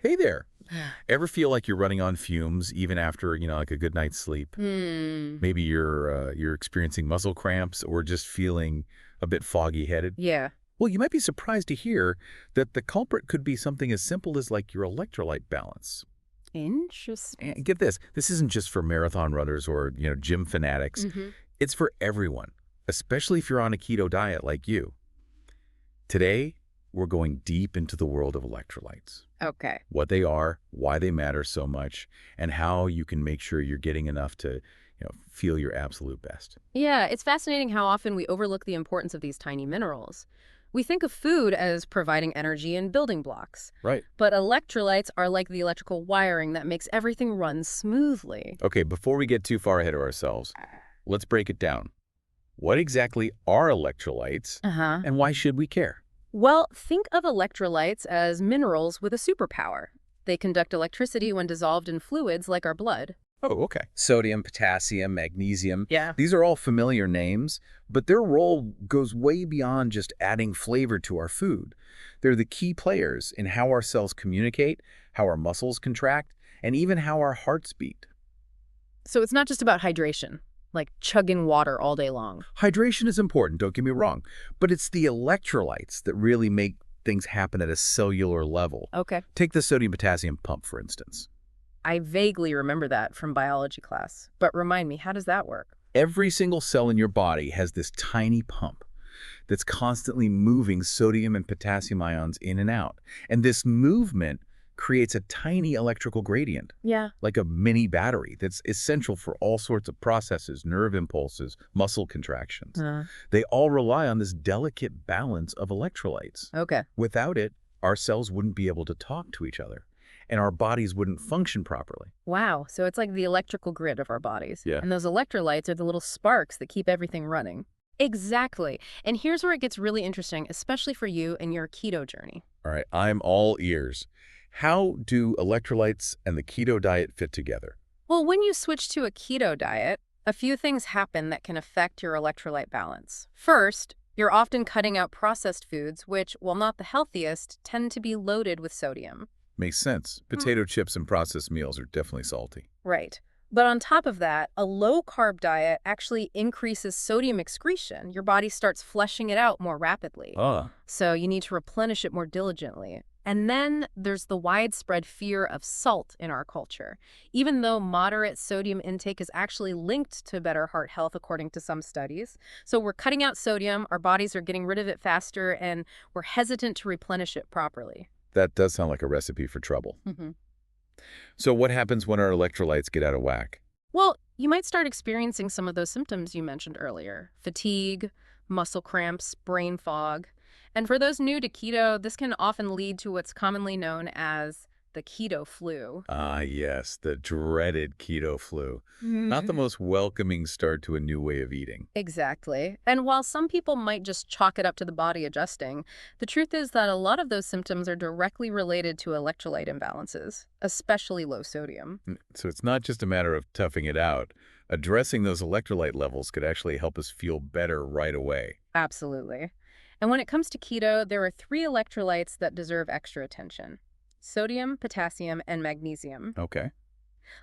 Hey there. Ever feel like you're running on fumes even after, like a good night's sleep? Hmm. Maybe you're experiencing muscle cramps or just feeling a bit foggy-headed? Yeah. Well, you might be surprised to hear that the culprit could be something as simple as like your electrolyte balance. Interesting. And get this, this isn't just for marathon runners or, gym fanatics. Mm-hmm. It's for everyone, especially if you're on a keto diet like you. Today, we're going deep into the world of electrolytes. Okay. What they are, why they matter so much, and how you can make sure you're getting enough to, feel your absolute best. Yeah, it's fascinating how often we overlook the importance of these tiny minerals. We think of food as providing energy and building blocks, Right. but electrolytes are like the electrical wiring that makes everything run smoothly. Okay, before we get too far ahead of ourselves, let's break it down. What exactly are electrolytes, Uh-huh. and why should we care? Well, think of electrolytes as minerals with a superpower. They conduct electricity when dissolved in fluids like our blood. Oh, okay. Sodium, potassium, magnesium, Yeah. these are all familiar names, but their role goes way beyond just adding flavor to our food. They're the key players in how our cells communicate, how our muscles contract, and even how our hearts beat. So it's not just about hydration, like chugging water all day long. Hydration is important, don't get me wrong, but it's the electrolytes that really make things happen at a cellular level. Okay. Take the sodium-potassium pump, for instance. I vaguely remember that from biology class. But remind me, how does that work? Every single cell in your body has this tiny pump that's constantly moving sodium and potassium ions in and out. And this movement creates a tiny electrical gradient, Yeah. like a mini battery that's essential for all sorts of processes, nerve impulses, muscle contractions. They all rely on this delicate balance of electrolytes. Okay. Without it, our cells wouldn't be able to talk to each other, and our bodies wouldn't function properly. Wow. So it's like the electrical grid of our bodies. Yeah. And those electrolytes are the little sparks that keep everything running. Exactly. And here's where it gets really interesting, especially for you and your keto journey. All right, I'm all ears. How do electrolytes and the keto diet fit together? Well, when you switch to a keto diet, a few things happen that can affect your electrolyte balance. First, you're often cutting out processed foods, which, while not the healthiest, tend to be loaded with sodium. Makes sense. Potato chips and processed meals are definitely salty. Right. But on top of that, a low-carb diet actually increases sodium excretion. Your body starts flushing it out more rapidly. Ah, So you need to replenish it more diligently. And then there's the widespread fear of salt in our culture. Even though moderate sodium intake is actually linked to better heart health, according to some studies. So we're cutting out sodium, our bodies are getting rid of it faster, and we're hesitant to replenish it properly. that does sound like a recipe for trouble. hmm So what happens when our electrolytes get out of whack? Well, you might start experiencing some of those symptoms you mentioned earlier: fatigue, muscle cramps, brain fog. And for those new to keto, this can often lead to what's commonly known as the keto flu. Ah, yes, the dreaded keto flu. Not the Mhm. most welcoming start to a new way of eating. Exactly. And while some people might just chalk it up to the body adjusting, the truth is that a lot of those symptoms are directly related to electrolyte imbalances, especially low sodium. So it's not just a matter of toughing it out. Addressing those electrolyte levels could actually help us feel better right away. Absolutely. And when it comes to keto, there are three electrolytes that deserve extra attention: sodium, potassium, and magnesium. Okay.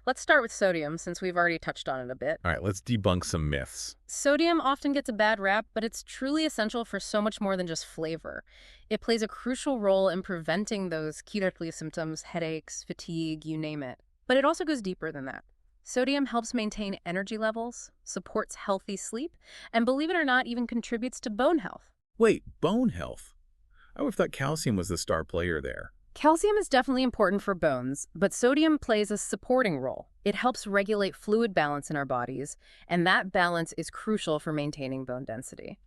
Let's start with sodium, since we've already touched on it a bit. All right, let's debunk some myths. Sodium often gets a bad rap, but it's truly essential for so much more than just flavor. It plays a crucial role in preventing those keto flu symptoms, headaches, fatigue, you name it. But it also goes deeper than that. Sodium helps maintain energy levels, supports healthy sleep, and believe it or not, even contributes to bone health. Wait, bone health. I would have thought calcium was the star player there. Calcium is definitely important for bones, but sodium plays a supporting role. It helps regulate fluid balance in our bodies, and that balance is crucial for maintaining bone density.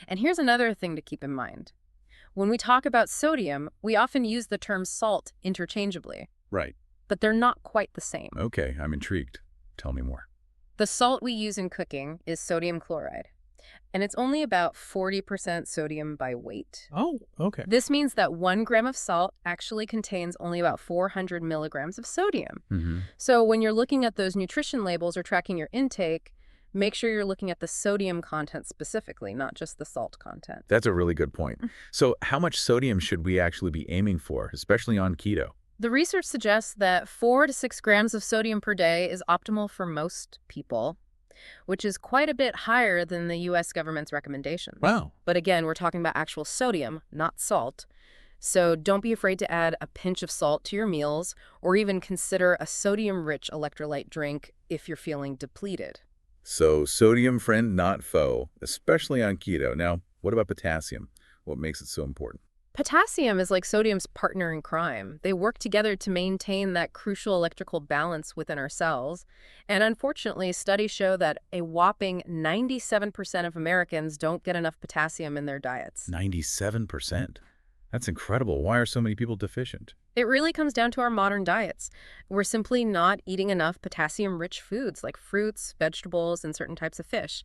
And here's another thing to keep in mind. When we talk about sodium, we often use the term salt interchangeably, Right. but they're not quite the same. Okay, I'm intrigued. Tell me more. The salt we use in cooking is sodium chloride, and it's only about 40% sodium by weight. Oh, okay. This means that 1 gram of salt actually contains only about 400 milligrams of sodium. Mm-hmm. So when you're looking at those nutrition labels or tracking your intake, make sure you're looking at the sodium content specifically, not just the salt content. That's a really good point. So how much sodium should we actually be aiming for, especially on keto? The research suggests that 4 to 6 grams of sodium per day is optimal for most people, which is quite a bit higher than the US government's recommendations. Wow. But again, we're talking about actual sodium, not salt. So don't be afraid to add a pinch of salt to your meals or even consider a sodium-rich electrolyte drink if you're feeling depleted. So sodium friend, not foe, especially on keto. Now, what about potassium? What makes it so important? Potassium is like sodium's partner in crime. They work together to maintain that crucial electrical balance within our cells. And unfortunately, studies show that a whopping 97% of Americans don't get enough potassium in their diets. 97%. That's incredible. Why are so many people deficient? It really comes down to our modern diets. We're simply not eating enough potassium-rich foods like fruits, vegetables, and certain types of fish.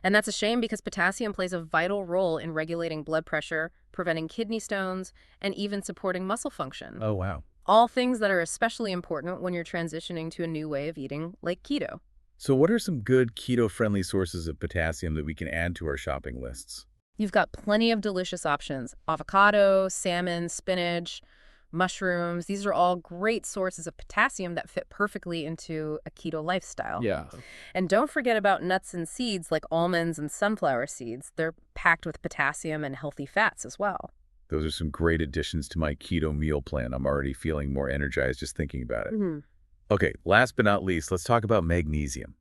And that's a shame because potassium plays a vital role in regulating blood pressure, preventing kidney stones, and even supporting muscle function. Oh, wow. All things that are especially important when you're transitioning to a new way of eating, like keto. So what are some good keto-friendly sources of potassium that we can add to our shopping lists? You've got plenty of delicious options. Avocado, salmon, spinach, mushrooms. These are all great sources of potassium that fit perfectly into a keto lifestyle. Yeah. And don't forget about nuts and seeds like almonds and sunflower seeds. They're packed with potassium and healthy fats as well. Those are some great additions to my keto meal plan. I'm already feeling more energized just thinking about it. Okay, last but not least, let's talk about magnesium.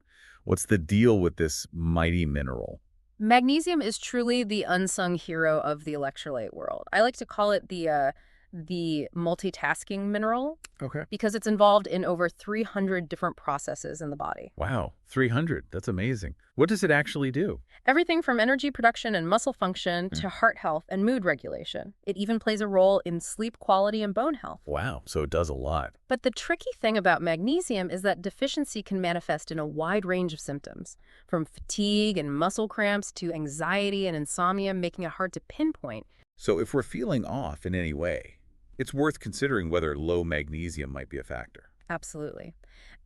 What's the deal with this mighty mineral? Magnesium is truly the unsung hero of the electrolyte world. I like to call it the multitasking mineral Okay. because it's involved in over 300 different processes in the body. Wow, 300. That's amazing. What does it actually do? Everything from energy production and muscle function to heart health and mood regulation. It even plays a role in sleep quality and bone health. Wow, so it does a lot. But the tricky thing about magnesium is that deficiency can manifest in a wide range of symptoms, from fatigue and muscle cramps to anxiety and insomnia, making it hard to pinpoint. So if we're feeling off in any way, it's worth considering whether low magnesium might be a factor. Absolutely.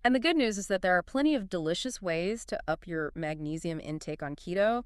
And the good news is that there are plenty of delicious ways to up your magnesium intake on keto.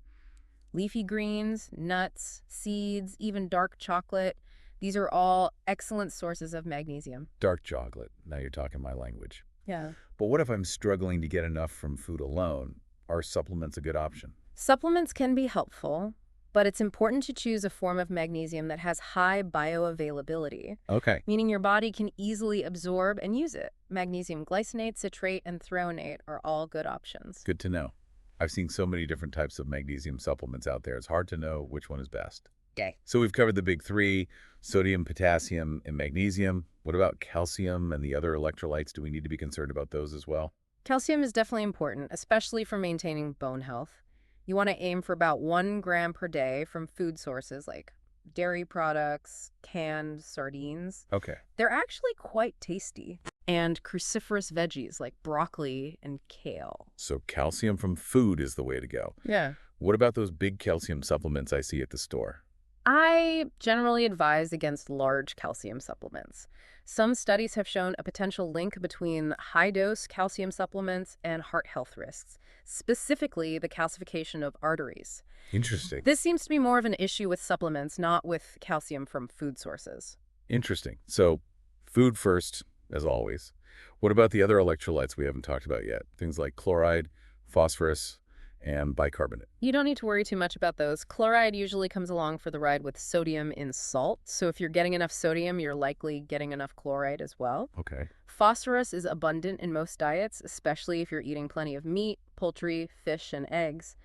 Leafy greens, nuts, seeds, even dark chocolate. These are all excellent sources of magnesium. Dark chocolate. Now you're talking my language. Yeah. But what if I'm struggling to get enough from food alone? Are supplements a good option? Supplements can be helpful, but it's important to choose a form of magnesium that has high bioavailability, Okay. meaning your body can easily absorb and use it. Magnesium glycinate, citrate, and threonate are all good options. Good to know. I've seen so many different types of magnesium supplements out there. It's hard to know which one is best. Okay. So we've covered the big three: sodium, potassium, and magnesium. What about calcium and the other electrolytes? Do we need to be concerned about those as well? Calcium is definitely important, especially for maintaining bone health. You want to aim for about 1 gram per day from food sources like dairy products, canned sardines. Okay. They're actually quite tasty. And cruciferous veggies like broccoli and kale. So calcium from food is the way to go. Yeah. What about those big calcium supplements I see at the store? I generally advise against large calcium supplements. Some studies have shown a potential link between high-dose calcium supplements and heart health risks, specifically the calcification of arteries. Interesting. This seems to be more of an issue with supplements, not with calcium from food sources. Interesting. So food first, as always. What about the other electrolytes we haven't talked about yet? Things like chloride, phosphorus, and bicarbonate. You don't need to worry too much about those. Chloride usually comes along for the ride with sodium in salt. So if you're getting enough sodium, you're likely getting enough chloride as well. Okay. Phosphorus is abundant in most diets, especially if you're eating plenty of meat, poultry, fish, and eggs.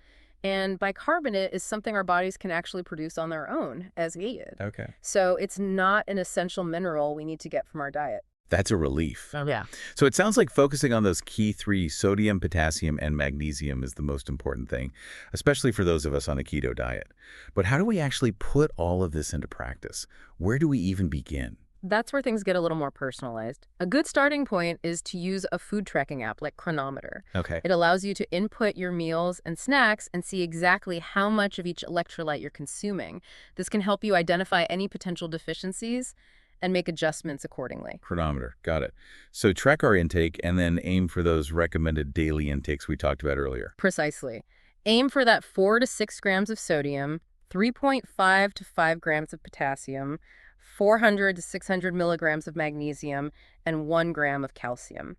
And bicarbonate is something our bodies can actually produce on their own as needed. Okay. So it's not an essential mineral we need to get from our diet. That's a relief. Oh, yeah. So it sounds like focusing on those key three, sodium, potassium, and magnesium, is the most important thing, especially for those of us on a keto diet. But how do we actually put all of this into practice? Where do we even begin? That's where things get a little more personalized. A good starting point is to use a food tracking app like Chronometer. Okay. It allows you to input your meals and snacks and see exactly how much of each electrolyte you're consuming. This can help you identify any potential deficiencies and make adjustments accordingly. Chronometer. Got it. So track our intake and then aim for those recommended daily intakes we talked about earlier. Precisely. Aim for that 4 to 6 grams of sodium, 3.5 to 5 grams of potassium, 400 to 600 milligrams of magnesium, and 1 gram of calcium.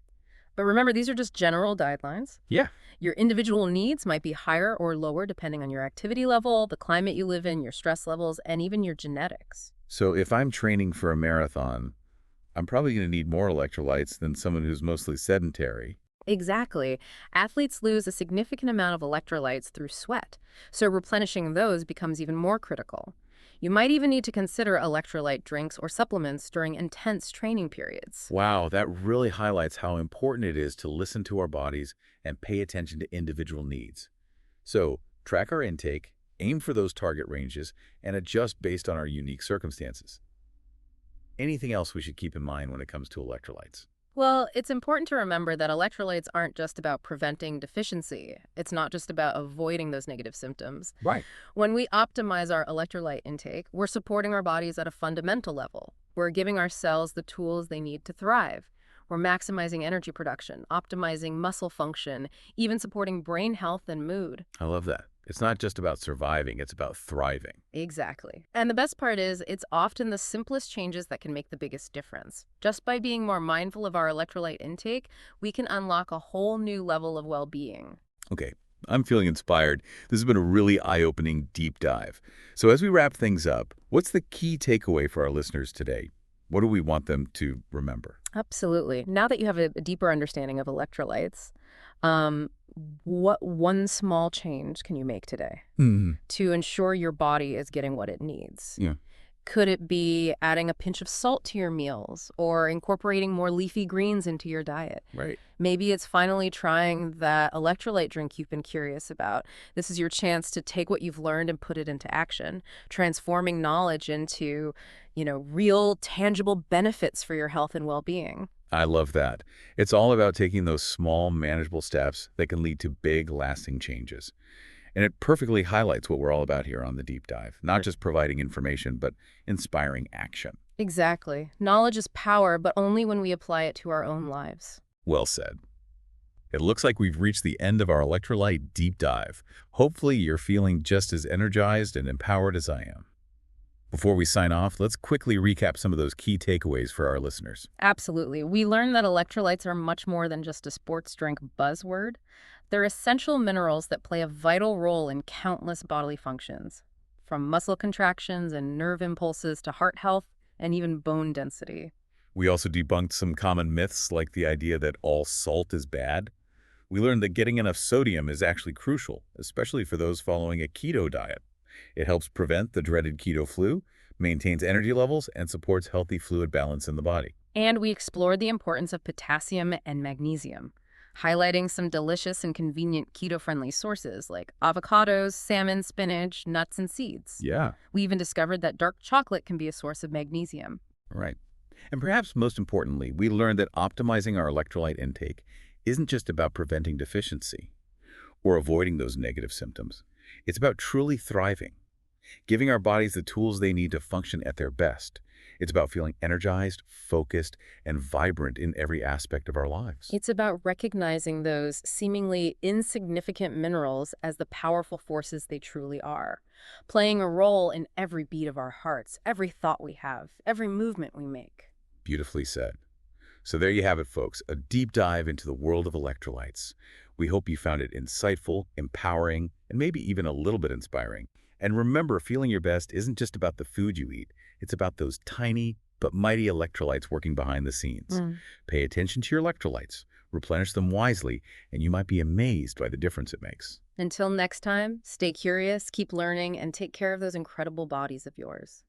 But remember, these are just general guidelines. Yeah. Your individual needs might be higher or lower depending on your activity level, the climate you live in, your stress levels, and even your genetics. So if I'm training for a marathon, I'm probably going to need more electrolytes than someone who's mostly sedentary. Exactly. Athletes lose a significant amount of electrolytes through sweat, so replenishing those becomes even more critical. You might even need to consider electrolyte drinks or supplements during intense training periods. Wow, that really highlights how important it is to listen to our bodies and pay attention to individual needs. So, track our intake, aim for those target ranges, and adjust based on our unique circumstances. Anything else we should keep in mind when it comes to electrolytes? Well, it's important to remember that electrolytes aren't just about preventing deficiency. It's not just about avoiding those negative symptoms. Right. When we optimize our electrolyte intake, we're supporting our bodies at a fundamental level. We're giving our cells the tools they need to thrive. We're maximizing energy production, optimizing muscle function, even supporting brain health and mood. I love that. It's not just about surviving, it's about thriving. Exactly. And the best part is, it's often the simplest changes that can make the biggest difference. Just by being more mindful of our electrolyte intake, we can unlock a whole new level of well-being. Okay, I'm feeling inspired. This has been a really eye-opening deep dive. So as we wrap things up, what's the key takeaway for our listeners today? What do we want them to remember? Absolutely. Now that you have a deeper understanding of electrolytes, um, what one small change can you make today Hmm. to ensure your body is getting what it needs? Yeah, Could it be adding a pinch of salt to your meals or incorporating more leafy greens into your diet? right. Maybe it's finally trying that electrolyte drink you've been curious about. This is your chance to take what you've learned and put it into action, transforming knowledge into, real tangible benefits for your health and well-being. I love that. It's all about taking those small, manageable steps that can lead to big, lasting changes. And it perfectly highlights what we're all about here on the deep dive, not just providing information, but inspiring action. Exactly. Knowledge is power, but only when we apply it to our own lives. Well said. It looks like we've reached the end of our electrolyte deep dive. Hopefully you're feeling just as energized and empowered as I am. Before we sign off, let's quickly recap some of those key takeaways for our listeners. Absolutely. We learned that electrolytes are much more than just a sports drink buzzword. They're essential minerals that play a vital role in countless bodily functions, from muscle contractions and nerve impulses to heart health and even bone density. We also debunked some common myths like the idea that all salt is bad. We learned that getting enough sodium is actually crucial, especially for those following a keto diet. It helps prevent the dreaded keto flu, maintains energy levels, and supports healthy fluid balance in the body. And we explored the importance of potassium and magnesium, highlighting some delicious and convenient keto-friendly sources like avocados, salmon, spinach, nuts, and seeds. Yeah, We even discovered that dark chocolate can be a source of magnesium. right. And perhaps most importantly, we learned that optimizing our electrolyte intake isn't just about preventing deficiency or avoiding those negative symptoms. It's about truly thriving, giving our bodies the tools they need to function at their best. It's about feeling energized, focused, and vibrant in every aspect of our lives. It's about recognizing those seemingly insignificant minerals as the powerful forces they truly are, playing a role in every beat of our hearts, every thought we have, every movement we make. Beautifully said. So there you have it, folks, a deep dive into the world of electrolytes. We hope you found it insightful, empowering, and maybe even a little bit inspiring. And remember, feeling your best isn't just about the food you eat. It's about those tiny but mighty electrolytes working behind the scenes. Pay attention to your electrolytes, replenish them wisely, and you might be amazed by the difference it makes. Until next time, stay curious, keep learning, and take care of those incredible bodies of yours.